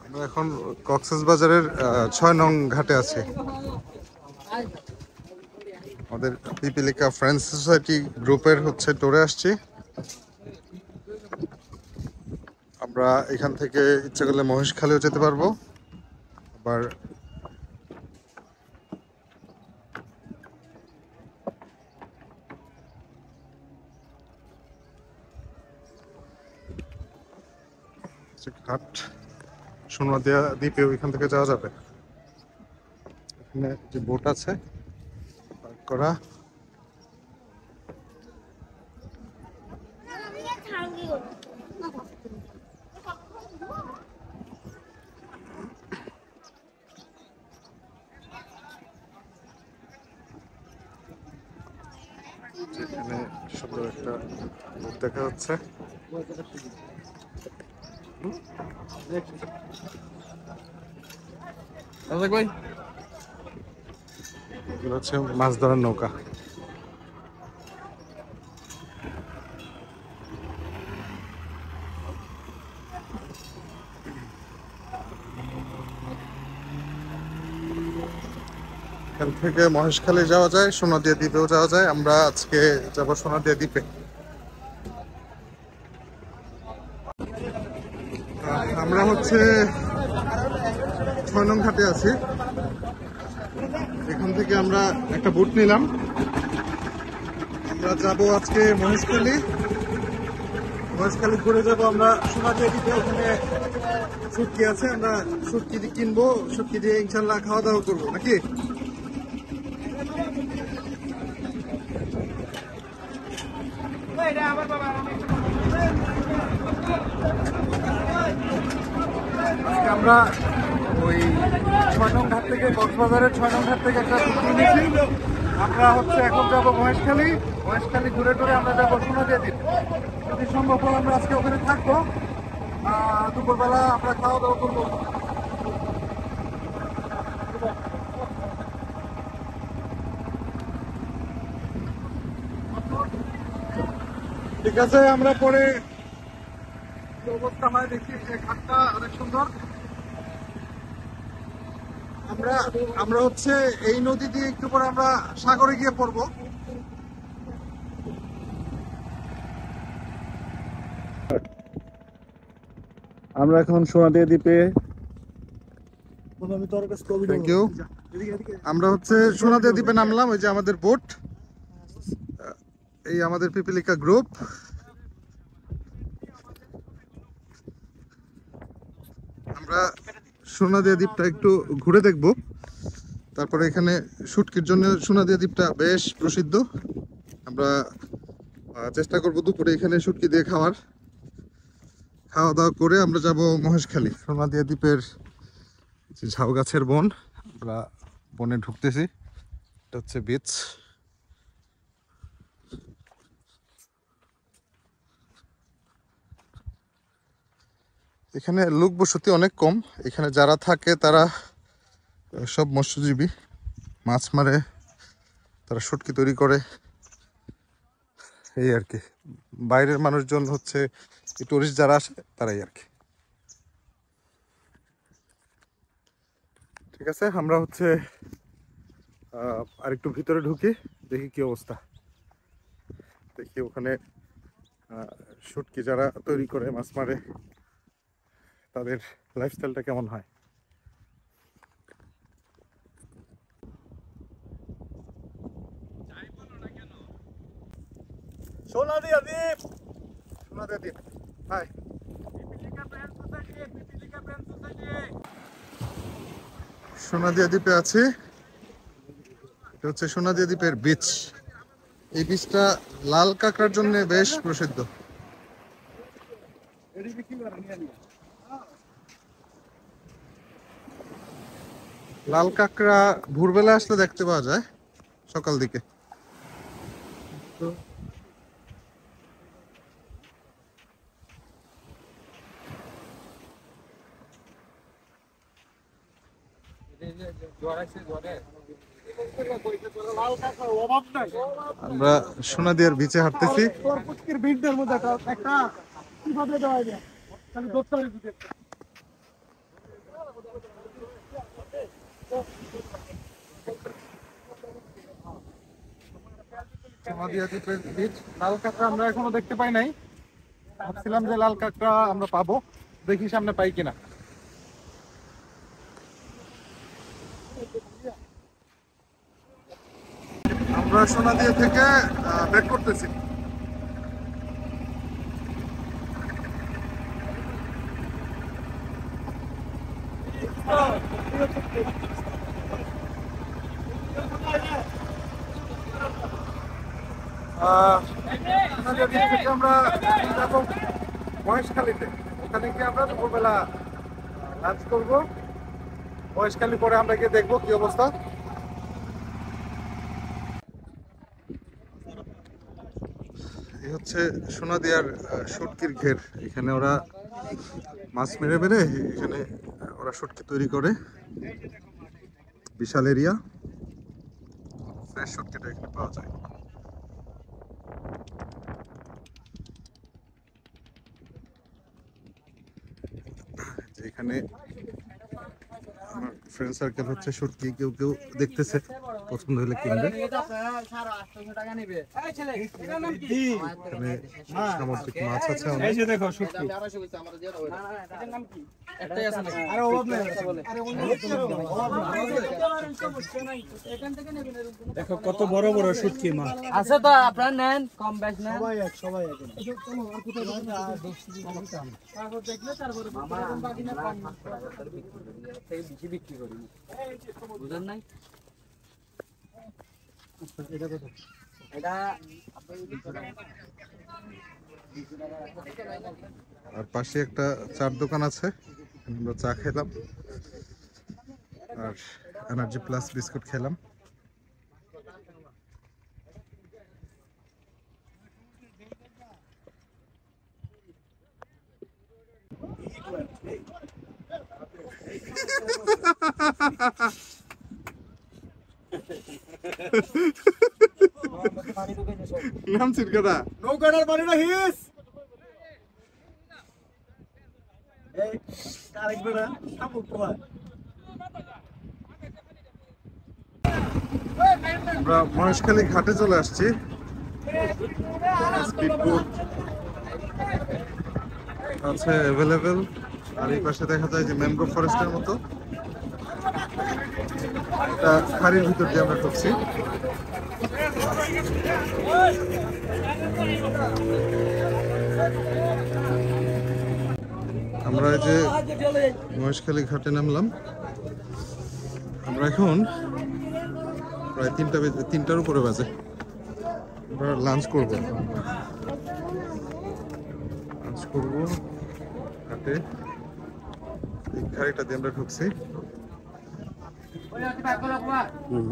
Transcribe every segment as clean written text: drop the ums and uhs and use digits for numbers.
আমরা এখন কক্সবাজারের ৬ নং ঘাটে আছি। আমাদের পিপিলিকা ফ্রেন্ডস সোসাইটি গ্রুপের হচ্ছে ট্যুরে আসছি। আমরা এখান থেকে ইচ্ছা করলে মহেশখালীও যেতে পারবো, আবার ঘাট সোনাদিয়া দ্বীপে ওইখান থেকে যাওয়া যাবে। এখানে যে বোট আছে পার্ক করা, যেখানে সুন্দর একটা বোট দেখা যাচ্ছে। এগুলো হচ্ছে মাছ ধরার নৌকা। এখান থেকে মহেশখালী যাওয়া যায়, সোনাদিয়া দ্বীপেও যাওয়া যায়। আমরা আজকে যাব সোনাদিয়া দ্বীপে। আমরা হচ্ছে ৬ নং ঘাটে আছি। এখান থেকে আমরা একটা বোট নিলাম। আমরা যাব আজকে মহেশখালী ঘুরে যাব আমরা সোনাদিয়া দ্বীপে। ওখানে শুটকি আছে, আমরা শুটকি কিনবো, শুটকি দিয়ে ইনশাল্লাহ খাওয়া দাওয়া করবো নাকি। আমরা ওই ৬ নং ঘাট থেকে, কক্সবাজারের ৬ নং ঘাট থেকে একটা শুটকি নিয়েছি। আমরা হচ্ছে এখন যাবো মহেশখালী ঘুরে টুরে আমরা যাবো সোনাদিয়া দ্বীপ। যদি সম্ভব হয় আমরা আজকে ওখানে থাকবো, দুপুরবেলা আমরা খাওয়া দাওয়া করবো। ঠিক আছে, আমরা পরে অবস্থা হয় দেখি। ঘাটটা অনেক সুন্দর। আমরা হচ্ছে এই নদী দিয়ে একটু পরে আমরা সাগরে গিয়ে পড়বো। আমরা এখন সোনাদিয়া দ্বীপে। Thank you. আমরা হচ্ছে সোনাদিয়া দ্বীপে নামলাম। ওই যে আমাদের বোট, এই আমাদের পিপিলিকা গ্রুপ। আমরা সোনাদিয়া দ্বীপটা একটু ঘুরে দেখব, তারপরে এখানে শুটকির জন্য সোনাদিয়া দ্বীপটা বেশ প্রসিদ্ধ। আমরা চেষ্টা করব দুপুরে এখানে শুটকি দিয়ে খাওয়া দাওয়া করে আমরা যাব মহেশখালী। সোনাদিয়া দ্বীপের যে ঝাউ গাছের বন, আমরা বনে ঢুকতেছি। এটা হচ্ছে বিচ। এখানে লোক বসতি অনেক কম। এখানে যারা থাকে তারা সব মৎস্যজীবী, মাছ মারে, তারা শুটকি তৈরি করে, এই আর কি। বাইরের মানুষজন হচ্ছে টুরিস্ট যারা আসে তারাই আর কি। ঠিক আছে, আমরা হচ্ছে আরেকটু ভিতরে ঢুকি, দেখি কি অবস্থা। দেখি ওখানে শুটকি যারা তৈরি করে, মাছ মারে, তাদের লাইফস্টাইলটা কেমন হয়। সোনাদিয়া দ্বীপ, হাই। সোনাদিয়া দ্বীপে আছি। এটা হচ্ছে সোনাদিয়া দ্বীপের বিচ। এই বিচটা লাল কাঁকড়ার জন্য বেশ প্রসিদ্ধ। লাল কাঁকড়া ভোরবেলা আসলে দেখতে পাওয়া যায়, সকাল দিকে। আমরা সোনাদিয়ার বিচে হাঁটতেছি। সোনাদিয়া দ্বীপের বীচ। লাল কাঁকড়া আমরা এখনো দেখতে পাই নাই, ভাবছিলাম যে লাল কাঁকড়া আমরা পাবো, দেখি সামনে পাই কিনা। আমরা সোনাদিয়া থেকে ব্যাক করতেছি। সোনাদিয়া দ্বীপ থেকে আমরা যাবো মহেশখালীতে। ওখানে গিয়ে আমরা দুপুরবেলা লাঞ্চ করবো। মহেশখালী পরে আমরা গিয়ে দেখবো কি অবস্থা। এই হচ্ছে সোনাদিয়ার শুটকির ঘের। এখানে ওরা মাছ মেরে মেরে এখানে ওরা শুটকি তৈরি করে। বিশাল এরিয়া, ফ্রেশ শুটকিটা এখানে পাওয়া যায়। এখানে আমার ফ্রেন্ড সার্কেল হচ্ছে শুটকি, কেউ কেউ দেখতেছে, পছন্দ হলে কিনবে। এখানে সামুদ্রিক মাছ আছে অনেক। দেখো কত বড় বড় শুটকি মাছ আছে তো, আপনারা নেন, কম বেশ নেন। সবাই বেশি বিক্রি করি বুঝেন নাই। এটা আর পাশে একটা চার দোকান আছে, আমরা চা খেলাম আর এনার্জি প্লাস বিস্কুট খেলাম। নাম সিরকাটা নৌকাটার পানিটা হিস এই আরেক বেড়া শামুক কোয়া। আমরা মহেশখালী ঘাটে চলে আসছি। স্পিডবোট আছে অ্যাভেলেবেল। আর এই পাশে দেখা যায় যে ম্যানগ্রোভ ফরেস্টের মতো। এটা খাড়ির ভিতর দিয়ে আমরা ঢুকছি। আমরা এই যে মহেশখালী ঘাটে নামলাম। আমরা এখন প্রায় 3টার উপরে বাজে। আমরা লাঞ্চ করবো ঘাটে। এই গাড়িটা দিয়ে আমরা ঢুকছি।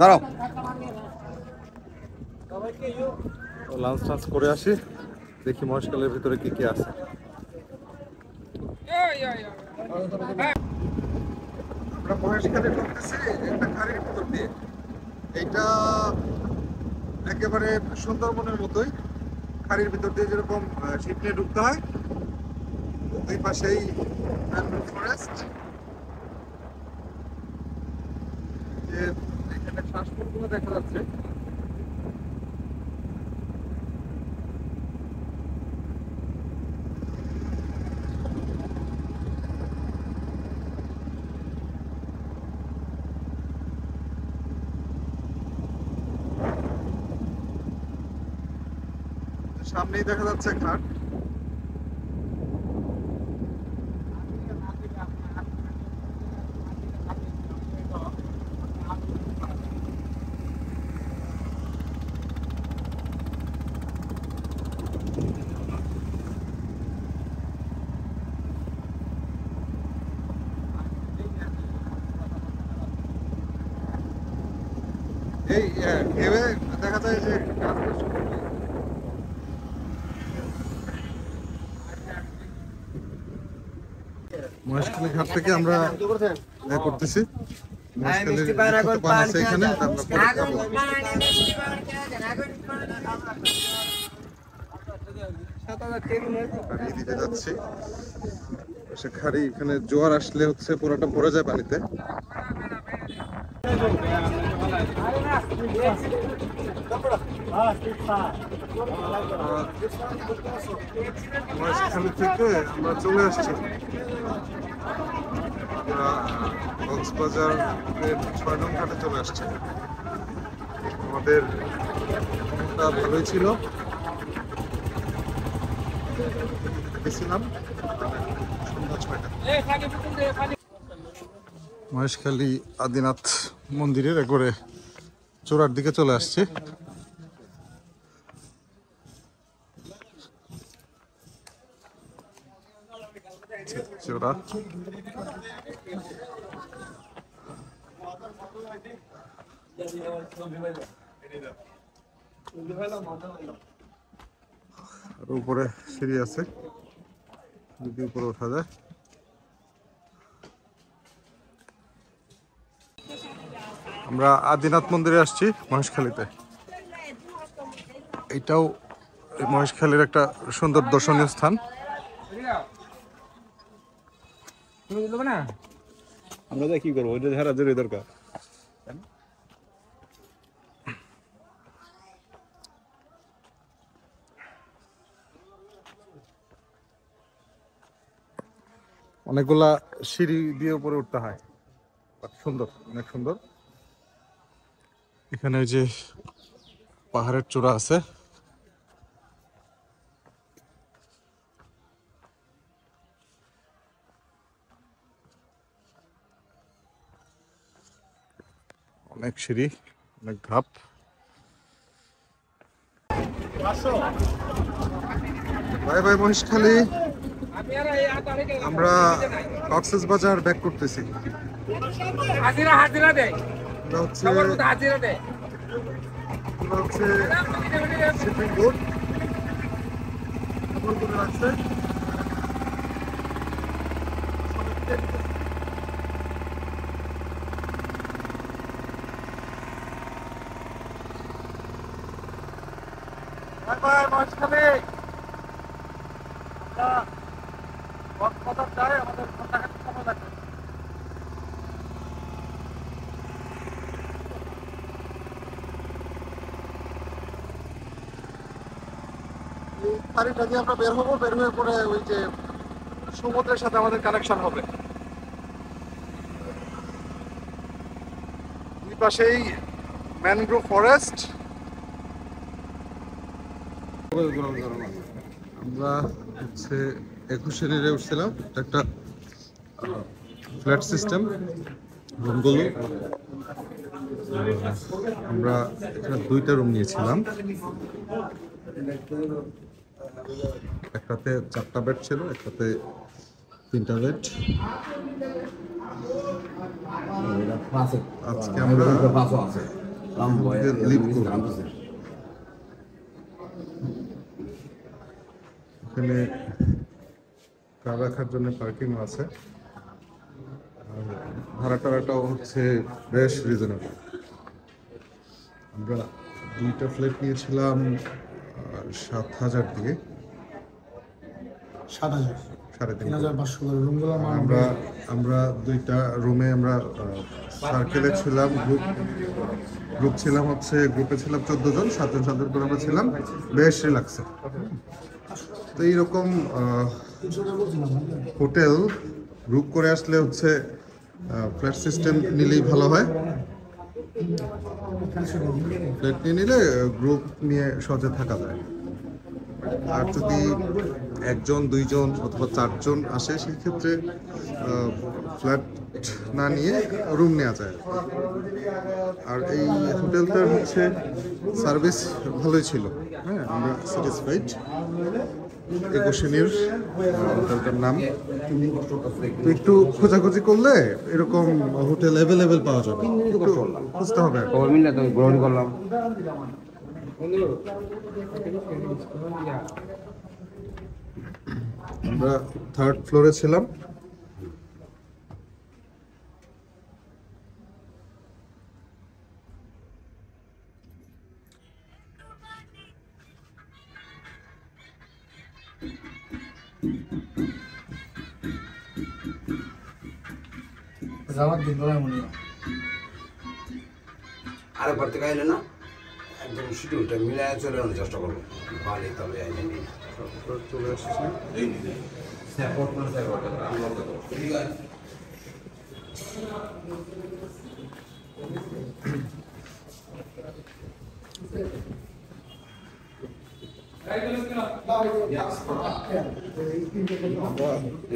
দাঁড়াও, লাঞ্চ টাঞ্চ করে আসি, দেখি মহেশখালীর ভিতরে কি কি আছে। আমরা মহেশখালী ঢুকতেছি একটা গাড়ির ভিতর দিয়ে। এইটা একেবারে সুন্দরবনের মতোই, খাড়ির ভিতর দিয়ে যেরকম শিপ নিয়ে ঢুকতে হয়। ওই পাশেই ম্যানগ্রোভ ফরেস্ট। যে এখানে শ্বাসগুলো দেখা যাচ্ছে। সামনেই দেখা যাচ্ছে ঘাট। এই ঢেউয়ে দেখা যায় যে মহেশখালী ঘাট থেকে আমরা করতেছি। মহেশখালীর কত পান আছে এখানে, আমরা পরে খাবো। খাড়ি দিতে যাচ্ছি। সে খাড়ি এখানে জোয়ার আসলে হচ্ছে পুরোটা ভরে যায় পানিতে। মহেশখালী থেকে আমরা চলে আসছি, আমরা কক্সবাজারের 6 নং ঘাটে চলে আসছি। আমাদের মনটা ভালোই ছিল, গেছিলাম সন্ধ্যা 6টা। মহেশখালী আদিনাথ মন্দিরের একবারে চূড়ার দিকে চলে আসছে। চূড়া আর উপরে সিঁড়ি আছে, যদি উপরে ওঠা যায়। আমরা আদিনাথ মন্দিরে আসছি মহেশখালীতে। এটাও মহেশখালীর একটা সুন্দর দর্শনীয় স্থান। আমরা কি করবো, ওইটা ধারা জোরে দরকার। অনেকগুলা সিঁড়ি দিয়ে উপরে উঠতে হয়, সুন্দর, অনেক সুন্দর। এখানে যে পাহাড়ের চূড়া আছে, অনেক সিঁড়ি, অনেক ধাপ। Bye bye Maheshkhali. আমরা কক্সবাজার ব্যাক করতেছি। এটা হচ্ছে শিপিং বোট করে রাখছে। গাড়িটা দিয়ে আমরা বের হবো, বের হয়ে পরে ওই যে সমুদ্রের সাথে আমাদের কানেকশন হবে। দুই পাশেই ম্যানগ্রোভ ফরেস্ট। আমরা হচ্ছে 21 শ্রেণীতে উঠছিলাম, একটা ফ্ল্যাট সিস্টেম রুমগুলো। আমরা এখানে 2টা রুম নিয়েছিলাম, একটাতে 4টা বেড ছিল, একটাতে 3টা বেড। আজকে আমরা লিভ করব। এখানে কার রাখার জন্য পার্কিং আছে, ভাড়া টাড়াটাও হচ্ছে বেশ রিজনেবল। আমরা 2টা ফ্ল্যাট নিয়েছিলাম 7,000 দিয়ে, 7,500 আমরা 2টা রুমে আমরা সার্কেলে ছিলাম, গ্রুপ ছিলাম হচ্ছে, গ্রুপে ছিলাম 14 জন, 7 জন করে আমরা ছিলাম, বেশ রিল্যাক্সে। তো এইরকম হোটেল গ্রুপ করে আসলে হচ্ছে ফ্ল্যাট সিস্টেম নিলেই ভালো হয়। ফ্ল্যাট নিয়ে নিলে গ্রুপ নিয়ে সহজে থাকা যায়। আর যদি 1 জন 2 জন অথবা 4 জন আসে, সেই ক্ষেত্রে ফ্ল্যাট না নিয়ে রুম নেওয়া যায়। আর এই হোটেলটার হচ্ছে সার্ভিস ভালোই ছিল, হ্যাঁ, আমরা স্যাটিসফাইড। 21 শ্রেণীর হোটেলটার নাম। তো একটু খোঁজাখুঁজি করলে এরকম হোটেল অ্যাভেলেবেল পাওয়া যাবে, একটু খুঁজতে হবে। গ্রহণ করলাম। আমরা 3rd ফ্লোরে ছিলাম। যাওয়ার দিন বলে মনে হয় আরেকবার থেকে আইলে না একদম শিডিউলটা মিলায় চলে আনার চেষ্টা করবো ভালোই তবে চলে আসছে।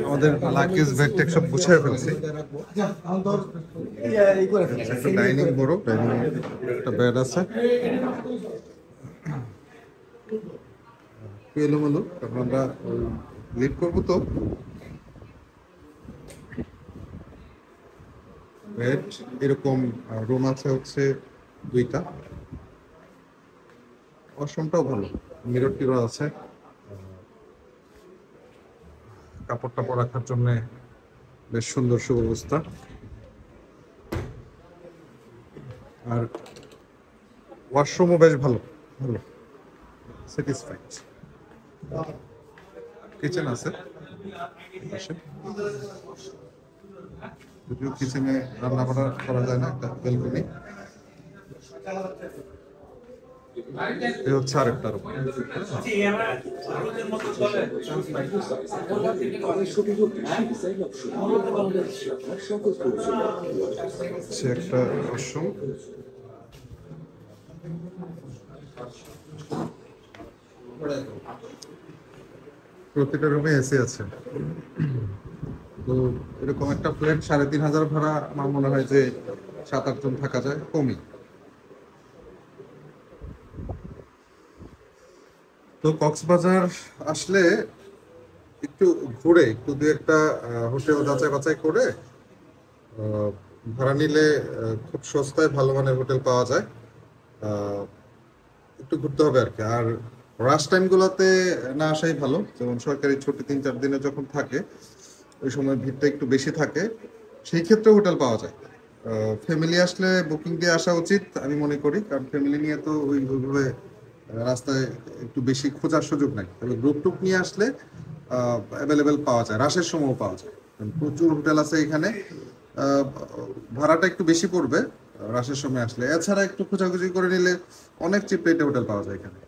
আমাদের লাগেজ ব্যাগ ট্যাগ সব গুছিয়ে ফেলছি। একটা ডাইনিং বড় ডাইনিং একটা বেড আছে, একটু এলোমেলো কারণ আমরা লিড করবো তো। বেড এরকম রুম আছে হচ্ছে 2টা। ওয়াশরুমটাও ভালো, মিরর টিরর আছে, কাপড় টাপড় রাখার জন্য বেশ সুন্দর সুব্যবস্থা। আর ওয়াশরুমও বেশ ভালো ভালো, স্যাটিসফাইড। কিচেন আছে পাশে, যদিও কিচেনে রান্না করা যায় না, একটা ব্যালকনি। এই হচ্ছে আরেকটা রুম। একটা ওয়াশরুম, প্রতিটা রুমে এসি আছে। তো এরকম একটা ফ্ল্যাট 3500 ভাড়া, আমার মনে হয় যে 7-8 জন থাকা যায়, কমই। তো কক্সবাজার আসলে একটু ঘুরে একটু 2-একটা হোটেল যাচাই বাছাই করে ভাড়া নিলে খুব সস্তায় ভালো মানের হোটেল পাওয়া যায়। একটু ঘুরতে হবে আর কি। আর রাশ টাইমগুলোতে না আসাই ভালো, যেমন সরকারি ছুটি 3-4 দিনে যখন থাকে ওই সময় ভিড়টা একটু বেশি থাকে, সেই ক্ষেত্রে হোটেল পাওয়া যায়। ফ্যামিলি আসলে বুকিং দিয়ে আসা উচিত আমি মনে করি, কারণ ফ্যামিলি নিয়ে তো ওইভাবে রাস্তায় একটু বেশি খোঁজার সুযোগ নাই। তবে গ্রুপ টুপ নিয়ে আসলে অ্যাভেলেবেল পাওয়া যায়, রাশের সময়ও পাওয়া যায়, প্রচুর হোটেল আছে এখানে। ভাড়াটা একটু বেশি পড়বে রাশের সময় আসলে, এছাড়া একটু খোঁজাখুঁজি করে নিলে অনেক চিপ রেটে হোটেল পাওয়া যায় এখানে।